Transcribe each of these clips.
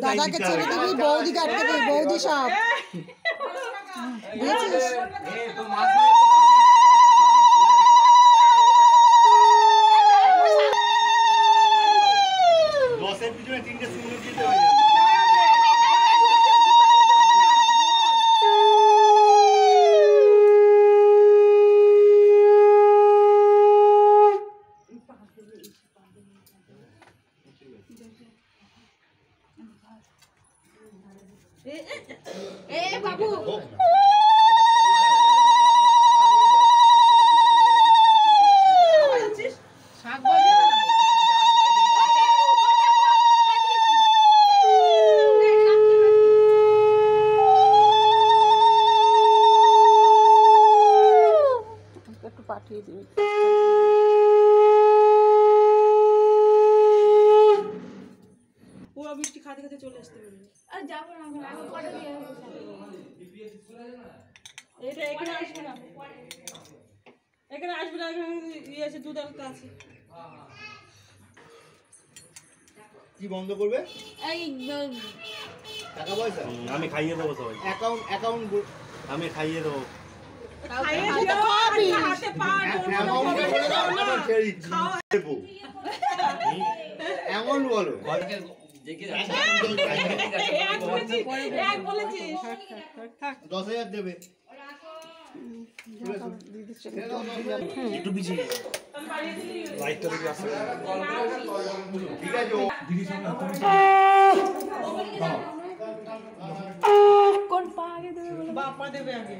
দাদাকে ছেড়ে দিবি, বৌদিকে আটকে দিবি, বৌদি সব বুঝেছিস? বাবু একটু পাঠিয়ে দিবি। পুরো বৃষ্টি খাতে খাতে চলে আসতে পারবে। আর যাবো না, আমি কটা দিয়ে এটা এখানে আসবে না, এখানে আসবে না, ইয়ে আছে, দুধ আছে। কি বন্ধ করবে? এই টাকা পয়সা আমি খাইয়ে দেবো সবাই। অ্যাকাউন্ট আমি খাইয়ে দেবো। অ্যামাউন্ট বলো। 10,000 দেবে। একটু পিছিয়ে লাইটটা দেখে আসছে। ঠিক আছে কোন পা আগে দেবে বলো? বাপা দেবে আগে।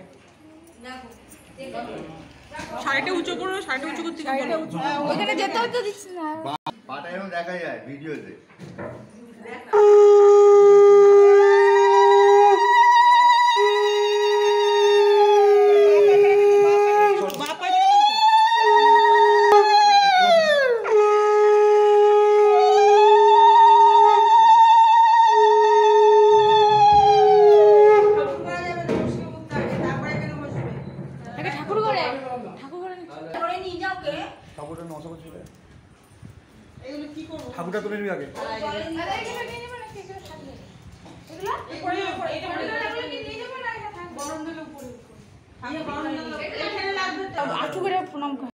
শাড়িটা উঁচু করো, শাড়িটা উঁচু করতে বলো। ওখানে যেতে হতে দিচ্ছি না। পাটা এরকম দেখা যায় ভিডিওতে। ঠাকুরটা তুলে নিবি আগে। প্রণাম কর।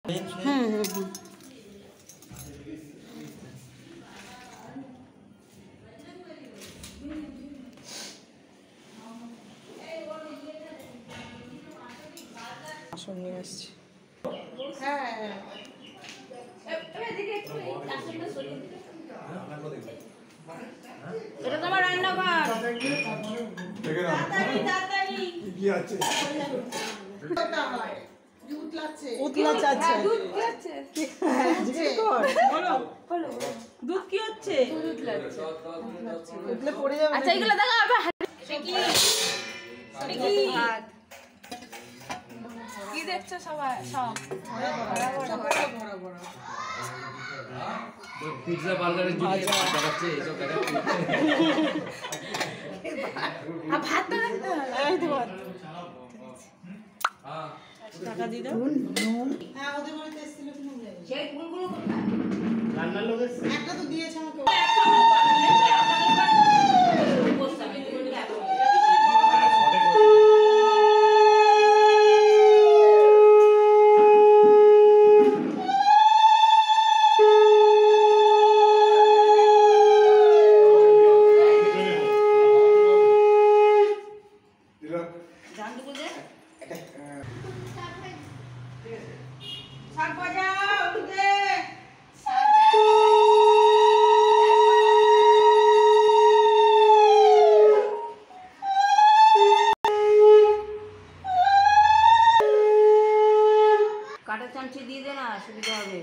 আসন নিয়ে আসছি। হ্যাঁ এটা তোমার রান্নাঘর। দুধ কি হচ্ছে? আচ্ছা এগুলো দেখো কি দেখছো সবাই? সব পিৎজা বার্গারের জন্য দেখাচ্ছে এসব দেখাচ্ছে। আর ভাত তো রাখতে হবে। এই তো ভাত। টাকা দিয়ে দাও। হ্যাঁ ওদের বাড়িতে এসেছিল কিনা যাই। সেই ফুলগুলো কোথায়? রান্নার লোক এসেছে? একটা তো দিয়েছে আমাকে। কাটা চামচি দিয়ে দে না, সুবিধা হবে।